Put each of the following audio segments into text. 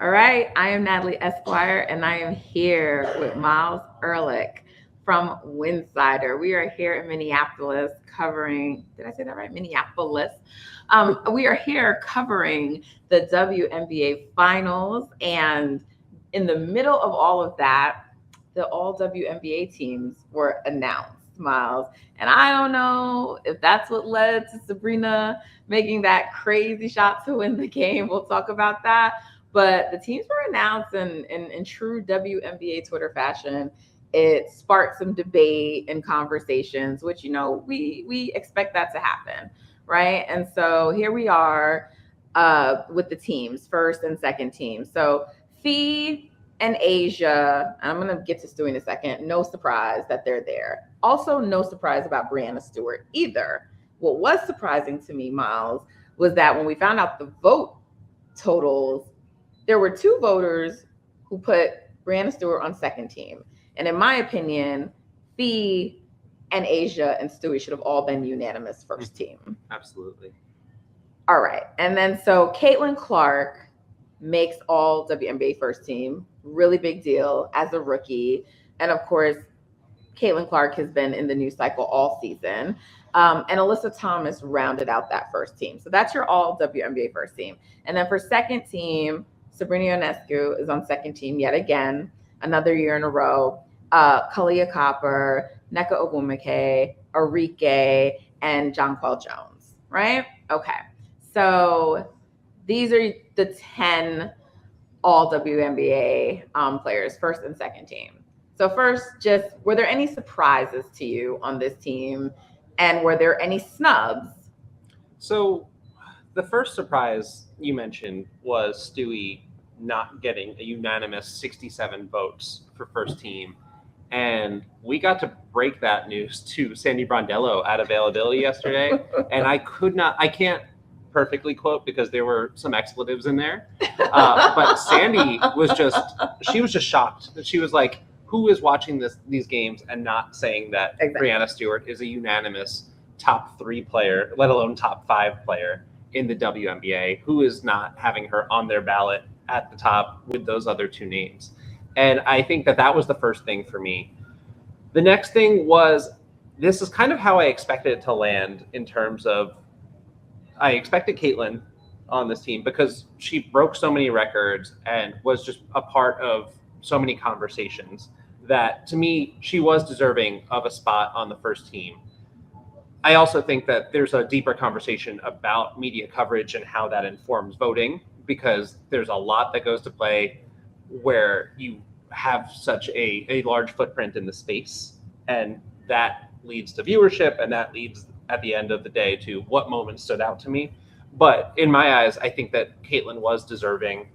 All right, I am Natalie Esquire, and I am here with Myles Ehrlich from Winsider. We are here in Minneapolis covering, did I say that right? Minneapolis. We are here covering the WNBA Finals, and in the middle of all of that, the All-WNBA teams were announced, Myles. And I don't know if that's what led to Sabrina making that crazy shot to win the game. We'll talk about that. But the teams were announced in true WNBA Twitter fashion. It sparked some debate and conversations, which, we expect that to happen, right? And so here we are with the teams, first and second team. So Fee and Asia, I'm going to get to Stu in a second. No surprise that they're there. Also, no surprise about Breanna Stewart either. What was surprising to me, Myles, was that when we found out the vote totals, there were two voters who put Breanna Stewart on second team. And in my opinion, Fee and Asia and Stewie should have all been unanimous first team. Absolutely. All right. And then so Caitlin Clark makes all WNBA first team. Really big deal as a rookie. And of course, Caitlin Clark has been in the news cycle all season. And Alyssa Thomas rounded out that first team. So that's your all WNBA first team. And then for second team, Sabrina Ionescu is on second team yet again, another year in a row. Kalia Copper, Nneka Ogwumike, Arike, and Jonquel Jones, right? Okay. So these are the 10 all WNBA players, first and second team. So first, just were there any surprises to you on this team? And were there any snubs? So the first surprise you mentioned was Stewie not getting a unanimous 67 votes for first team. And we got to break that news to Sandy Brondello at availability yesterday. And I can't perfectly quote because there were some expletives in there. But Sandy was just shocked. She was like, who is watching these games and not saying that exactly. Breanna Stewart is a unanimous top 3 player, let alone top 5 player in the WNBA, who is not having her on their ballot at the top with those other 2 names. And I think that was the first thing for me. The next thing was, this is kind of how I expected it to land in terms of, I expected Caitlin on this team because she broke so many records and was just a part of so many conversations that, to me, she was deserving of a spot on the first team. I also think that there's a deeper conversation about media coverage and how that informs voting, because there's a lot that goes to play where you have such a large footprint in the space, and that leads to viewership, and that leads at the end of the day to what moment stood out to me. But in my eyes, I think that Caitlin was deserving.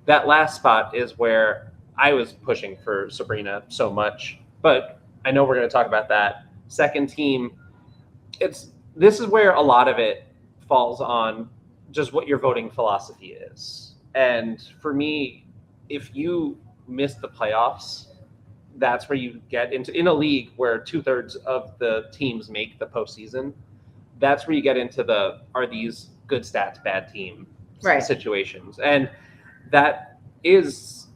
That last spot is where I was pushing for Sabrina so much, but I know we're going to talk about that. Second team, this is where a lot of it falls on just what your voting philosophy is. And for me, if you miss the playoffs, that's where you get into, in a league where 2/3 of the teams make the postseason, that's where you get into are these good stats, bad team situations. And that is,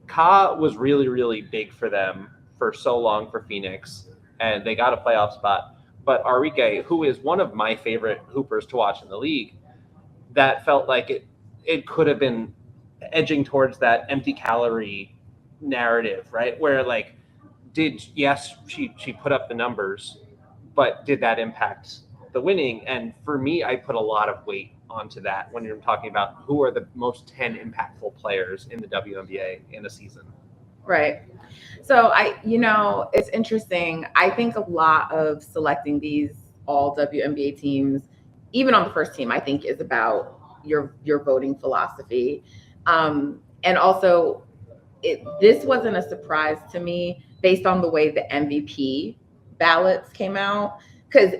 Ka was really, really big for them for so long for Phoenix, and they got a playoff spot. But Arike, who is one of my favorite hoopers to watch in the league, that felt like it could have been edging towards that empty calorie narrative, right? Where she put up the numbers, but did that impact the winning? And for me, I put a lot of weight onto that when you're talking about who are the most 10 impactful players in the WNBA in a season. Right. So it's interesting. I think a lot of selecting these all WNBA teams, even on the first team, I think is about your voting philosophy. And also, this wasn't a surprise to me based on the way the MVP ballots came out, because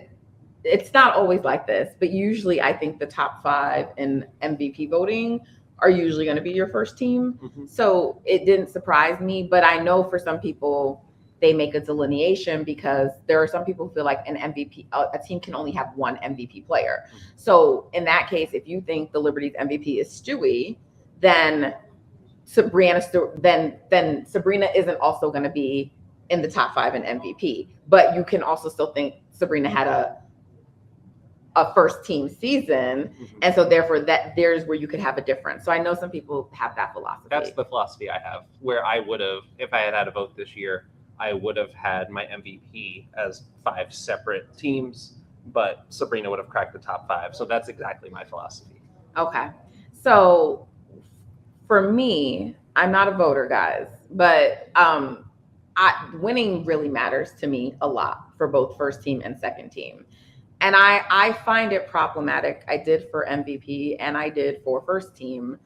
it's not always like this, but usually I think the top 5 in MVP voting are usually going to be your first team. Mm-hmm. So it didn't surprise me, but I know for some people they make a delineation because there are some people who feel like an MVP, a team can only have one MVP player. Mm-hmm. So in that case, if you think the Liberty's MVP is Stewie, then Sabrina, then Sabrina isn't also going to be in the top 5 in MVP. But you can also still think Sabrina had a first team season, and so therefore that there's where you could have a difference. So I know some people have that philosophy. That's the philosophy I have, where I would have, if I had a vote this year, I would have had my MVP as 5 separate teams, but Sabrina would have cracked the top 5. So that's exactly my philosophy. Okay. So for me, I'm not a voter, guys, but winning really matters to me a lot for both first team and second team. And I find it problematic. I did for MVP and I did for first team.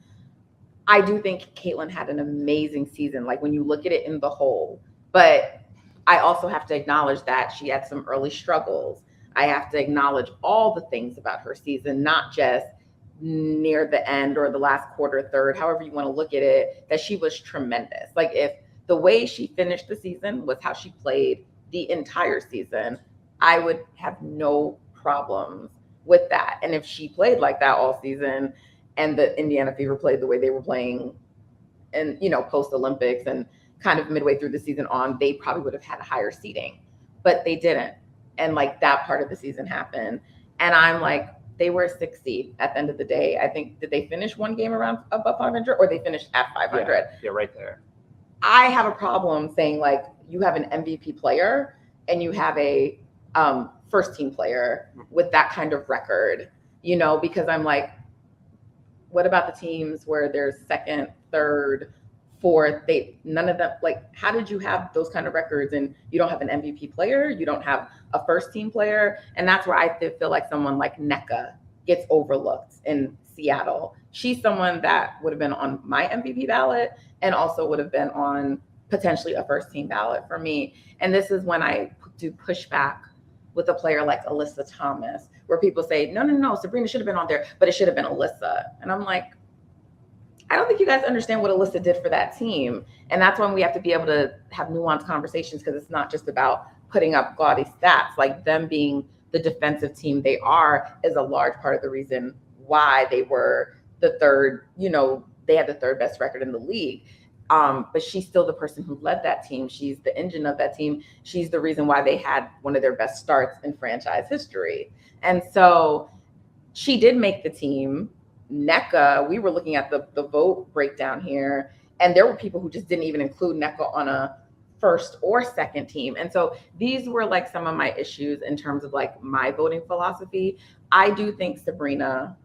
I do think Caitlin had an amazing season, like when you look at it in the whole. But I also have to acknowledge that she had some early struggles. I have to acknowledge all the things about her season, not just near the end or the last quarter, third, however you want to look at it, that she was tremendous. Like if the way she finished the season was how she played the entire season, I would have no problems with that. And if she played like that all season and the Indiana Fever played the way they were playing and, post Olympics and kind of midway through the season on, they probably would have had a higher seeding, but they didn't. And like that part of the season happened. And I'm like, they were 6 seed at the end of the day. I think, did they finish one game around above 500 or they finished at 500? Yeah, right there. I have a problem saying like you have an MVP player and you have a first team player with that kind of record, because I'm like, what about the teams where there's second, third, fourth? None of them, like, how did you have those kind of records and you don't have an MVP player, you don't have a first team player? And that's where I feel like someone like Nneka gets overlooked in Seattle. She's someone that would have been on my MVP ballot and also would have been on potentially a first team ballot for me. And this is when I do pushback with a player like Alyssa Thomas, where people say, no, Sabrina should have been on there, but it should have been Alyssa. And I'm like, I don't think you guys understand what Alyssa did for that team. And that's when we have to be able to have nuanced conversations, because it's not just about putting up gaudy stats. Like them being the defensive team they are is a large part of the reason why they were the third, they had the third best record in the league. But she's still the person who led that team. She's the engine of that team. She's the reason why they had one of their best starts in franchise history. And so she did make the team. Nneka, we were looking at the vote breakdown here, and there were people who just didn't even include Nneka on a first or second team. And so these were like some of my issues in terms of like my voting philosophy. I do think Sabrina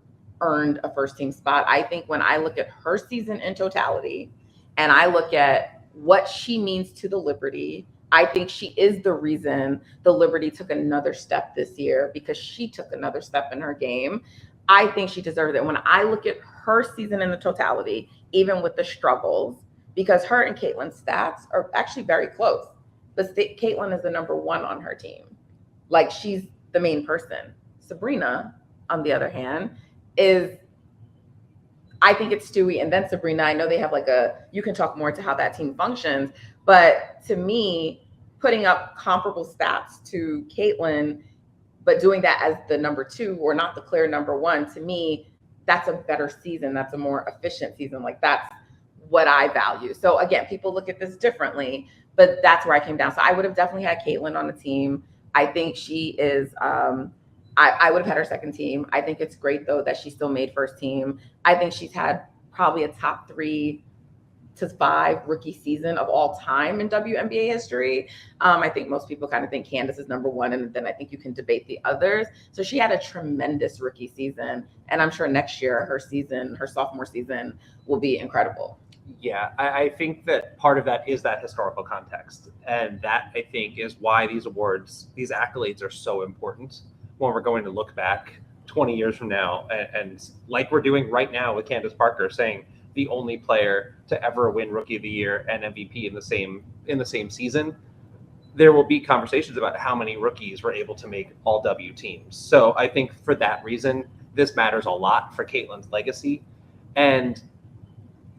earned a first team spot. I think when I look at her season in totality, and I look at what she means to the Liberty, I think she is the reason the Liberty took another step this year, because she took another step in her game. I think she deserves it. When I look at her season in the totality, even with the struggles, because her and Caitlin's stats are actually very close. But Caitlin is the number 1 on her team. Like, she's the main person. Sabrina, on the other hand, is, I think it's Stewie and then Sabrina. I know they have like you can talk more to how that team functions, but to me, putting up comparable stats to Caitlin, but doing that as the number 2 or not the clear number 1, to me, that's a better season. That's a more efficient season. Like, that's what I value. So again, people look at this differently, but that's where I came down. So I would have definitely had Caitlin on the team. I think she is, I would have had her second team. I think it's great, though, that she still made first team. I think she's had probably a top 3 to 5 rookie season of all time in WNBA history. I think most people kind of think Candace is number 1, and then I think you can debate the others. So she had a tremendous rookie season, and I'm sure next year her sophomore season, will be incredible. Yeah, I think that part of that is that historical context, and that, I think, is why these awards, these accolades, are so important when we're going to look back 20 years from now, and like we're doing right now with Candace Parker, saying the only player to ever win Rookie of the Year and MVP in the same season. There will be conversations about how many rookies were able to make all W teams. So I think for that reason, this matters a lot for Caitlin's legacy. And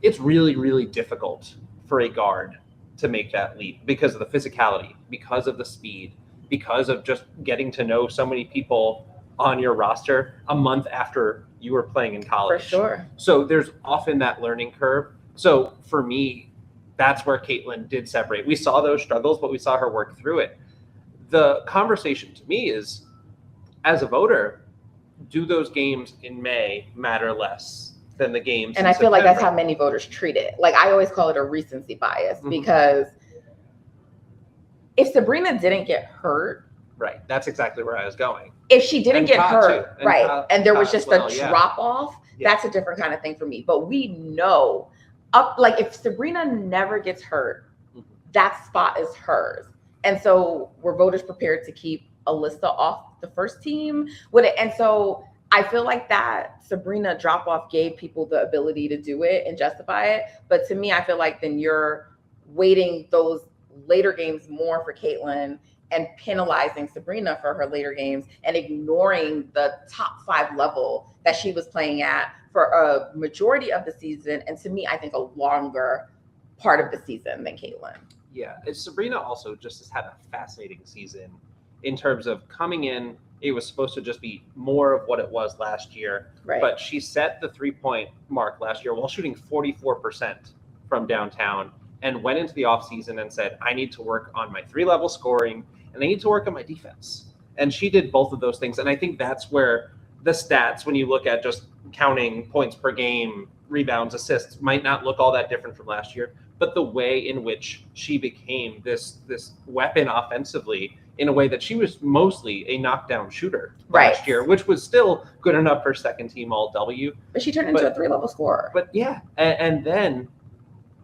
it's really, really difficult for a guard to make that leap because of the physicality, because of the speed, because of just getting to know so many people on your roster a month after you were playing in college. For sure. So there's often that learning curve. So for me, that's where Caitlin did separate. We saw those struggles, but we saw her work through it. The conversation to me is, as a voter, do those games in May matter less than the games and in I feel like that's September? how many voters treat it. Like, I always call it a recency bias, because if Sabrina didn't get hurt, right, that's exactly where I was going. if she didn't And get Ka hurt, too. right, and there was just well, a yeah. drop off, Yeah. that's a different kind of thing for me. But we know, like, if Sabrina never gets hurt, that spot is hers. And so were voters prepared to keep Alyssa off the first team with it? And so I feel like that Sabrina drop off gave people the ability to do it and justify it. But to me, I feel like then you're weighting those later games more for Caitlin and penalizing Sabrina for her later games and ignoring the top 5 level that she was playing at for a majority of the season. And to me, I think a longer part of the season than Caitlin. Yeah, Sabrina also just has had a fascinating season in terms of coming in. It was supposed to just be more of what it was last year, right? But she set the 3-point mark last year while shooting 44% from downtown, and went into the offseason and said, I need to work on my 3-level scoring and I need to work on my defense. And she did both of those things. And I think that's where the stats, when you look at just counting points per game, rebounds, assists, might not look all that different from last year. But the way in which she became this weapon offensively, in a way that she was mostly a knockdown shooter last year, which was still good enough for second team All-W. But she turned into a 3-level scorer. But yeah, and then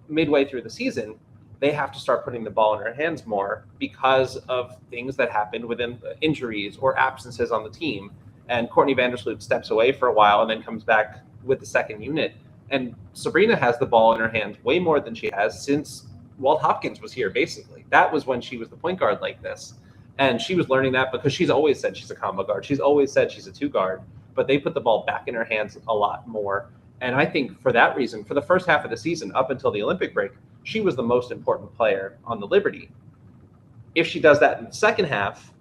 midway through the season, they have to start putting the ball in her hands more because of things that happened within injuries or absences on the team. And Courtney Vandersloot steps away for a while and then comes back with the second unit. And Sabrina has the ball in her hands way more than she has since Walt Hopkins was here, basically. That was when she was the point guard like this. And she was learning that because she's always said she's a combo guard. She's always said she's a 2 guard, but they put the ball back in her hands a lot more. And I think for that reason, for the first half of the season, up until the Olympic break, she was the most important player on the Liberty. If she does that in the second half,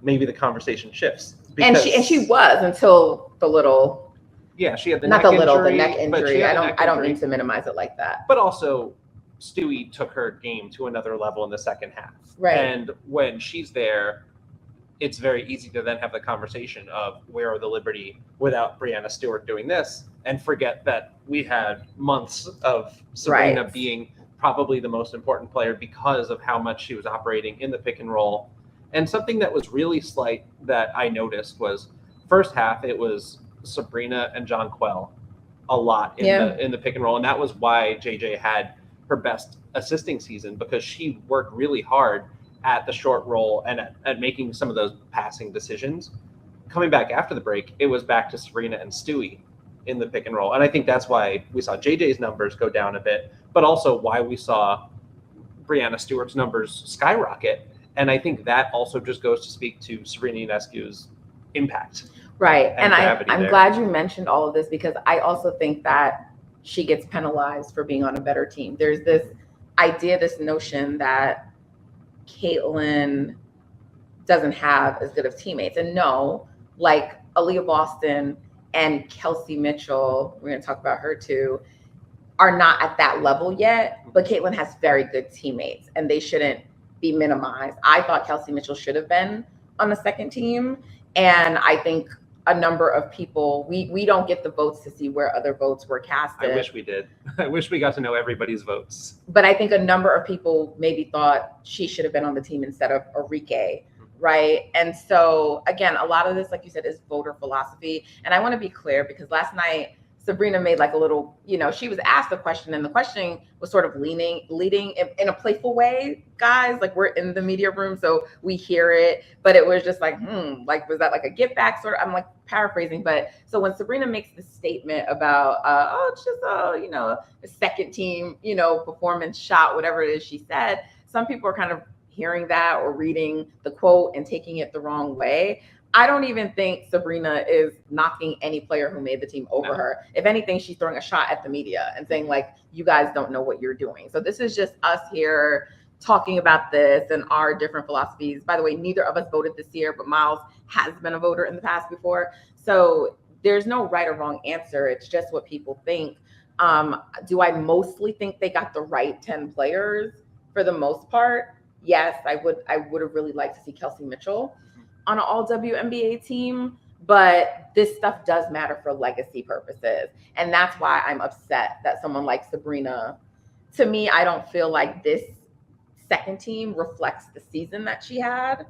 maybe the conversation shifts. And she was until the little. Yeah, she had the not neck the little injury, the neck injury. I don't injury. mean to minimize it like that. But also, Stewie took her game to another level in the second half. Right. And when she's there, it's very easy to then have the conversation of where are the Liberty without Breanna Stewart doing this, and forget that we had months of Sabrina being probably the most important player because of how much she was operating in the pick and roll. And something that was really slight that I noticed was first half, it was Sabrina and Jonquel a lot in the pick and roll. And that was why JJ had her best assisting season, because she worked really hard at the short roll and at making some of those passing decisions. Coming back after the break, it was back to Sabrina and Stewie in the pick and roll. And I think that's why we saw JJ's numbers go down a bit, but also why we saw Breanna Stewart's numbers skyrocket. And I think that also just goes to speak to Sabrina Ionescu's impact. Right. And I'm glad you mentioned all of this, because I also think that she gets penalized for being on a better team. There's this idea, this notion that Caitlin doesn't have as good of teammates. And no, like Aaliyah Boston and Kelsey Mitchell, we're going to talk about her too, are not at that level yet, but Caitlin has very good teammates and they shouldn't be minimized. I thought Kelsey Mitchell should have been on the second team. And I think a number of people, we don't get the votes to see where other votes were casted. I wish we did. I wish we got to know everybody's votes. But I think a number of people maybe thought she should have been on the team instead of Enrique, right? And so, again, a lot of this, like you said, is voter philosophy. And I want to be clear, because last night, Sabrina made like a little, she was asked a question, and the question was sort of leading in a playful way, guys. Like, we're in the media room, so we hear it, but it was just like, like, was that like a get back sort of? I'm like paraphrasing, but so when Sabrina makes this statement about, it's just a second team, performance shot, whatever it is she said, some people are kind of hearing that or reading the quote and taking it the wrong way. I don't even think Sabrina is knocking any player who made the team over her. If anything, she's throwing a shot at the media and saying, like, you guys don't know what you're doing. So this is just us here talking about this and our different philosophies. By the way, neither of us voted this year, but Myles has been a voter in the past before. So there's no right or wrong answer. It's just what people think. Do I mostly think they got the right 10 players for the most part? Yes, I would have really liked to see Kelsey Mitchell on an All-WNBA team, but this stuff does matter for legacy purposes. And that's why I'm upset that someone like Sabrina, to me, I don't feel like this second team reflects the season that she had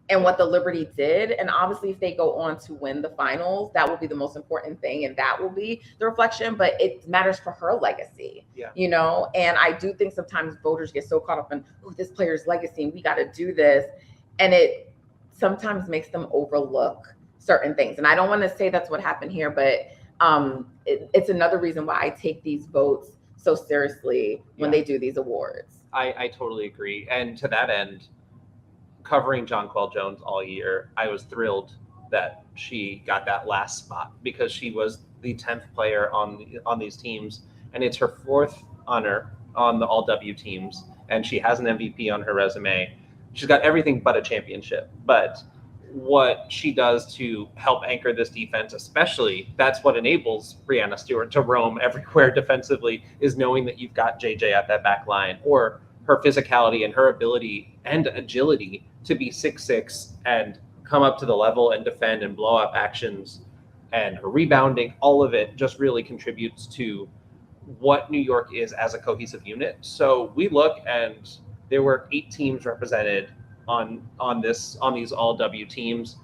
and what the Liberty did. And obviously, if they go on to win the finals, that will be the most important thing. And that will be the reflection, but it matters for her legacy, you know? And I do think sometimes voters get so caught up in, oh, this player's legacy, and we got to do this. And it sometimes makes them overlook certain things. And I don't want to say that's what happened here, but it's another reason why I take these votes so seriously when they do these awards. I totally agree. And to that end, covering Jonquel Jones all year, I was thrilled that she got that last spot because she was the 10th player on these teams, and it's her 4th honor on the All-W teams, and she has an MVP on her resume. She's got everything but a championship, but what she does to help anchor this defense, especially, that's what enables Breanna Stewart to roam everywhere defensively, is knowing that you've got JJ at that back line, or her physicality and her ability and agility to be 6'6" and come up to the level and defend and blow up actions, and her rebounding, all of it just really contributes to what New York is as a cohesive unit. So we look, and there were 8 teams represented on these All-W teams.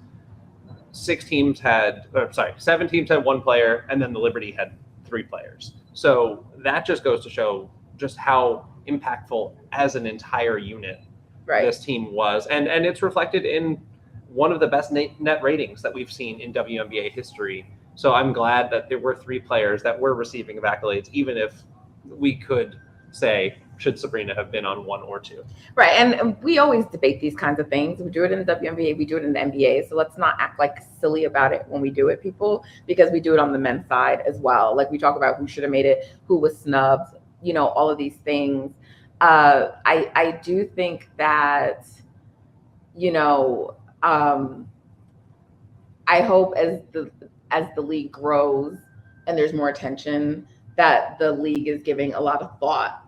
7 teams had 1 player, and then the Liberty had 3 players. So that just goes to show just how impactful as an entire unit this team was. And it's reflected in one of the best net ratings that we've seen in WNBA history. So I'm glad that there were 3 players that were receiving accolades, even if we could say, should Sabrina have been on 1 or 2? Right. And we always debate these kinds of things. We do it in the WNBA, we do it in the NBA. So let's not act like silly about it when we do it, people, because we do it on the men's side as well. Like we talk about who should have made it, who was snubbed, you know, all of these things. I do think that, you know, I hope as the league grows and there's more attention, that the league is giving a lot of thought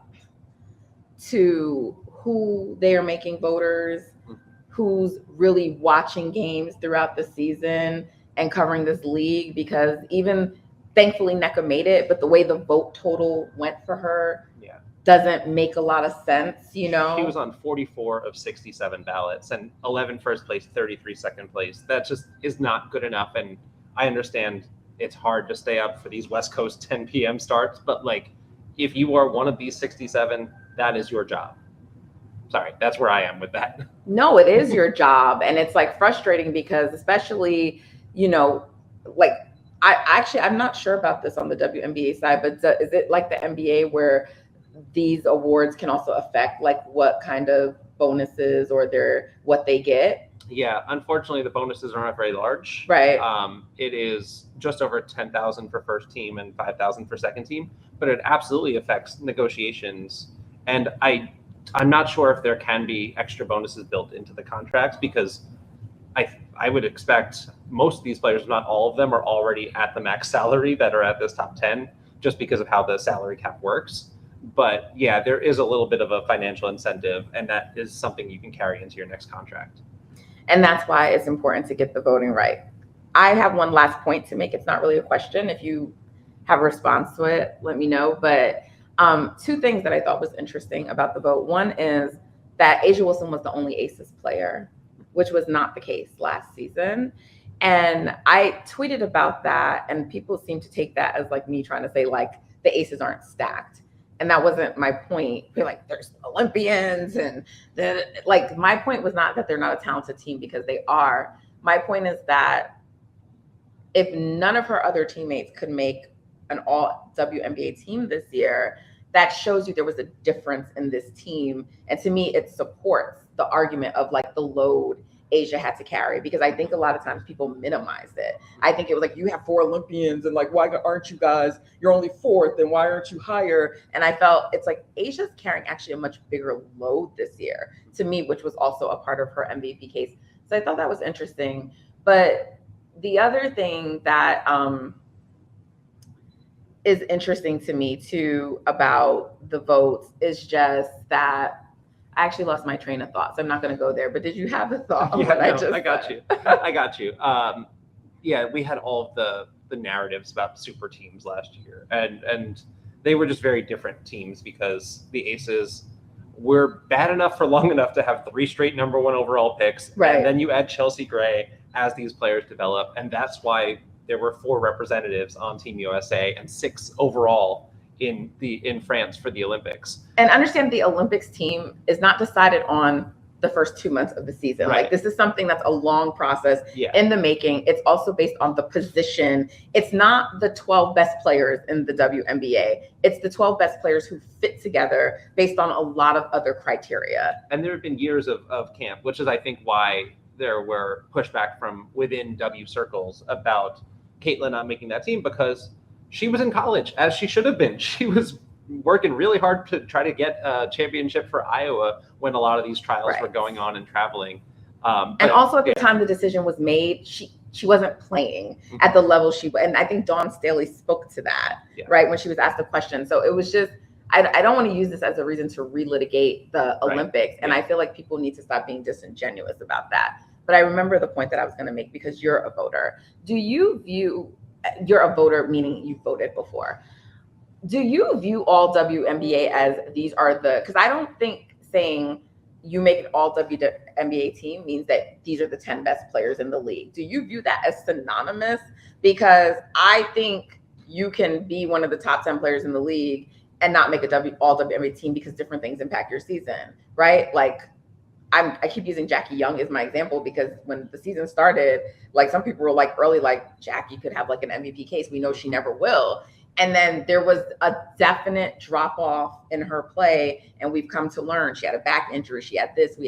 to who they are making voters, who's really watching games throughout the season and covering this league, because even thankfully Nneka made it, but the way the vote total went for her doesn't make a lot of sense, you know? She was on 44 of 67 ballots and 11 first place, 33 second place. That just is not good enough. And I understand it's hard to stay up for these West Coast 10 p.m. starts, but like, if you are one of these 67, that is your job. Sorry, that's where I am with that. No, it is your job. And it's like frustrating because especially, you know, like I'm not sure about this on the WNBA side, but is it like the NBA where these awards can also affect like what kind of bonuses or what they get? Yeah, unfortunately, the bonuses are not very large. Right. It is just over 10,000 for first team and 5,000 for second team, but it absolutely affects negotiations. And I'm not sure if there can be extra bonuses built into the contracts, because I would expect most of these players, if not all of them, are already at the max salary that are at this top 10, just because of how the salary cap works. But yeah, there is a little bit of a financial incentive, and that is something you can carry into your next contract. And that's why it's important to get the voting right. I have one last point to make. It's not really a question. If you have a response to it, let me know. But 2 things that I thought was interesting about the vote. One is that A'ja Wilson was the only Aces player, which was not the case last season. And I tweeted about that, and people seem to take that as like me trying to say like the Aces aren't stacked. And that wasn't my point. They're like, there's Olympians, and then like my point was not that they're not a talented team, because they are. My point is that if none of her other teammates could make an All-WNBA team this year, that shows you there was a difference in this team. And to me, it supports the argument of like the load A'ja had to carry, because I think a lot of times people minimize it. I think it was like, you have 4 Olympians, and like, why aren't you guys, you're only 4th, and why aren't you higher? And I felt it's like A'ja's carrying actually a much bigger load this year to me, which was also a part of her MVP case. So I thought that was interesting. But the other thing that is interesting to me too about the votes is just that I actually lost my train of thought, so I'm not going to go there. But did you have a thought on what I just I got said? you. I got you. Yeah, we had all of the narratives about super teams last year, and they were just very different teams because the Aces were bad enough for long enough to have 3 straight number 1 overall picks, Right. and then you add Chelsea Gray as these players develop, and that's why there were 4 representatives on Team USA and 6 overall in France for the Olympics. And understand the Olympics team is not decided on the first 2 months of the season. Right. Like this is something that's a long process Yeah. in the making. It's also based on the position. It's not the 12 best players in the WNBA. It's the 12 best players who fit together based on a lot of other criteria. And there have been years of camp, which is, I think, why there were pushback from within W circles about Caitlin not making that team, because she was in college, as she should have been. She was working really hard to try to get a championship for Iowa when a lot of these trials Right. were going on and traveling. And also at the time the decision was made, she wasn't playing at the level and I think Dawn Staley spoke to that, right, when she was asked the question. So it was just, I don't want to use this as a reason to relitigate the Olympics. And I feel like people need to stop being disingenuous about that. But I remember the point that I was going to make because you're a voter. You're a voter, meaning you voted before. Do you view all WNBA as these are because I don't think saying you make an all WNBA team means that these are the 10 best players in the league. Do you view that as synonymous? Because I think you can be one of the top 10 players in the league and not make a all WNBA team because different things impact your season, right? Like I keep using Jackie Young as my example because when the season started, like some people were like early, like Jackie could have like an MVP case. We know she never will. And then there was a definite drop off in her play. And we've come to learn she had a back injury. She had this,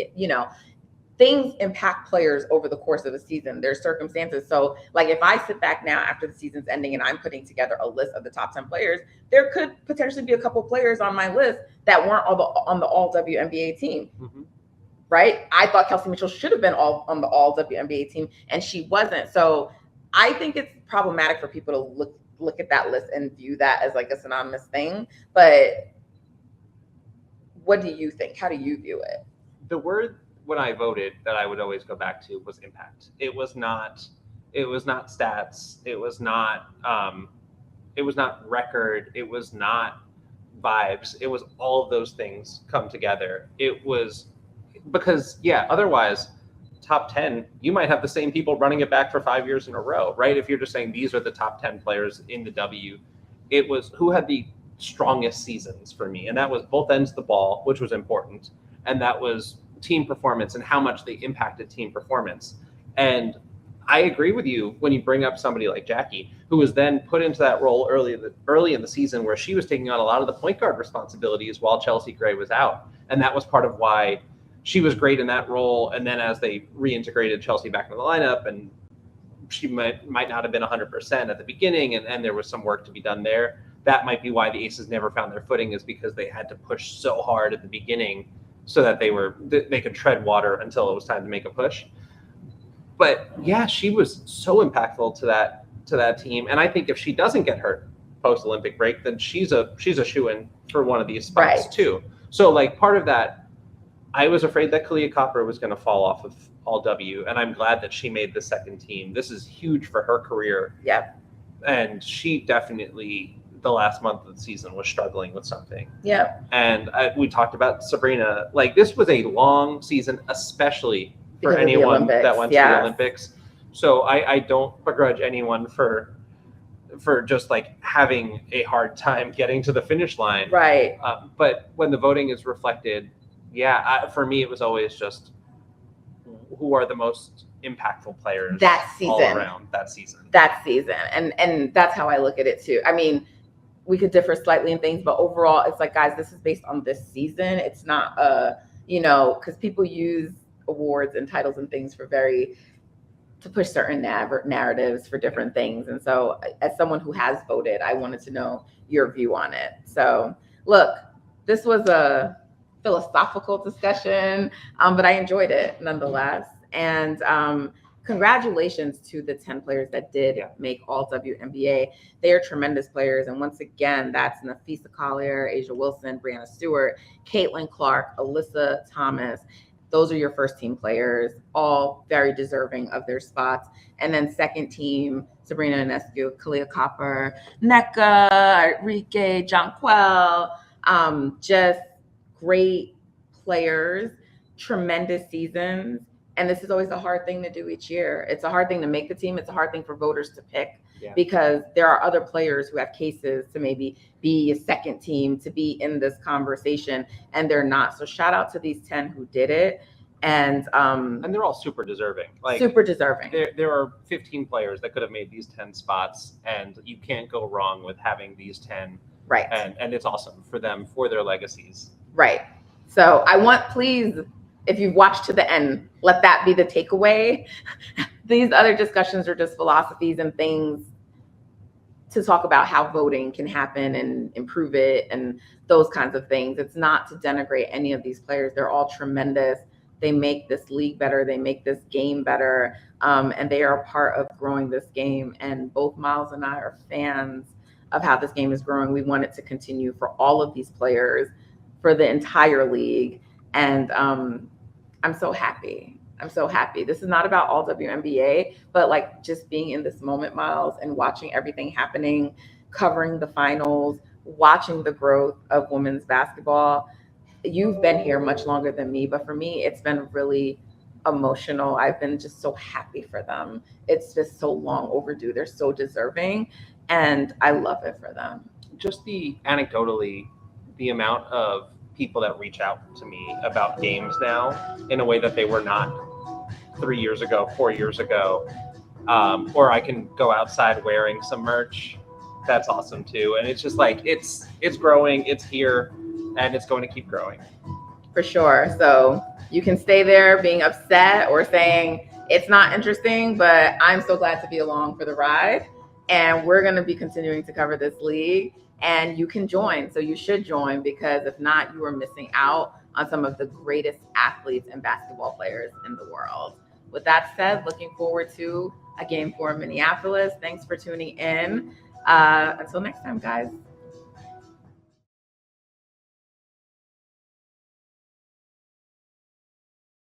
things impact players over the course of a season. There's circumstances. So like if I sit back now after the season's ending and I'm putting together a list of the top 10 players, there could potentially be a couple players on my list that weren't on the all WNBA team. Mm-hmm. Right? I thought Kelsey Mitchell should have been on the all WNBA team and she wasn't. So I think it's problematic for people to look at that list and view that as like a synonymous thing. But what do you think? How do you view it? The word when I voted that I would always go back to was impact. It was not stats. It was not record. It was not vibes. It was all of those things come together. It was because otherwise top 10, you might have the same people running it back for 5 years in a row, right? If you're just saying these are the top 10 players in the W, it was who had the strongest seasons for me. And that was both ends of the ball, which was important. And that was team performance and how much they impacted team performance. And I agree with you when you bring up somebody like Jackie, who was then put into that role early in the season where she was taking on a lot of the point guard responsibilities while Chelsea Gray was out. And that was part of why she was great in that role. And then as they reintegrated Chelsea back into the lineup, and she might not have been 100% at the beginning, and there was some work to be done there. That might be why the Aces never found their footing, is because they had to push so hard at the beginning so that they could tread water until it was time to make a push. But yeah, she was so impactful to that team. And I think if she doesn't get hurt post Olympic break, then she's a shoo-in for one of these spots too. So like part of that, I was afraid that Kalia Copper was going to fall off of all W, and I'm glad that she made the second team. This is huge for her career. Yeah. And she definitely, the last month of the season, was struggling with something. Yeah. And we talked about Sabrina. Like, this was a long season, especially for anyone that went to the Olympics. So I don't begrudge anyone for just like having a hard time getting to the finish line. Right. But when the voting is reflected, for me, it was always just who are the most impactful players that season, all around that season. And that's how I look at it too. I mean, we could differ slightly in things, but overall, it's like, guys, this is based on this season. It's not, because people use awards and titles and things to push certain narratives for different things. And so as someone who has voted, I wanted to know your view on it. So look, this was a philosophical discussion, but I enjoyed it nonetheless. And congratulations to the 10 players that did make All-WNBA. They are tremendous players. And once again, that's Napheesa Collier, Asia Wilson, Brianna Stewart, Caitlin Clark, Alyssa Thomas. Those are your first team players, all very deserving of their spots. And then second team, Sabrina Ionescu, Kalia Copper, Nneka, Enrique, Jonquel, just great players, tremendous seasons. And this is always a hard thing to do each year. It's a hard thing to make the team. It's a hard thing for voters to pick because there are other players who have cases to maybe be a second team, to be in this conversation, and they're not. So shout out to these 10 who did it. And they're all super deserving. Super deserving. There are 15 players that could have made these 10 spots, and you can't go wrong with having these 10. Right. And it's awesome for them, for their legacies. Right. So I want, please, if you've watched to the end, let that be the takeaway. These other discussions are just philosophies and things to talk about how voting can happen and improve it and those kinds of things. It's not to denigrate any of these players. They're all tremendous. They make this league better. They make this game better. And they are a part of growing this game. And both Myles and I are fans of how this game is growing. We want it to continue for all of these players, for the entire league. And I'm so happy. I'm so happy. This is not about All-WNBA, but like just being in this moment, Myles, and watching everything happening, covering the finals, watching the growth of women's basketball. You've been here much longer than me, but for me, it's been really emotional. I've been just so happy for them. It's just so long overdue. They're so deserving, and I love it for them. Just anecdotally, the amount of people that reach out to me about games now in a way that they were not 3 years ago, 4 years ago, or I can go outside wearing some merch. That's awesome too. And it's just like, it's growing, it's here, and it's going to keep growing. For sure. So you can stay there being upset or saying it's not interesting, but I'm so glad to be along for the ride. And we're going to be continuing to cover this league. And you can join. So you should join, because if not, you are missing out on some of the greatest athletes and basketball players in the world. With that said, looking forward to a Game 4 in Minneapolis. Thanks for tuning in. Until next time, guys.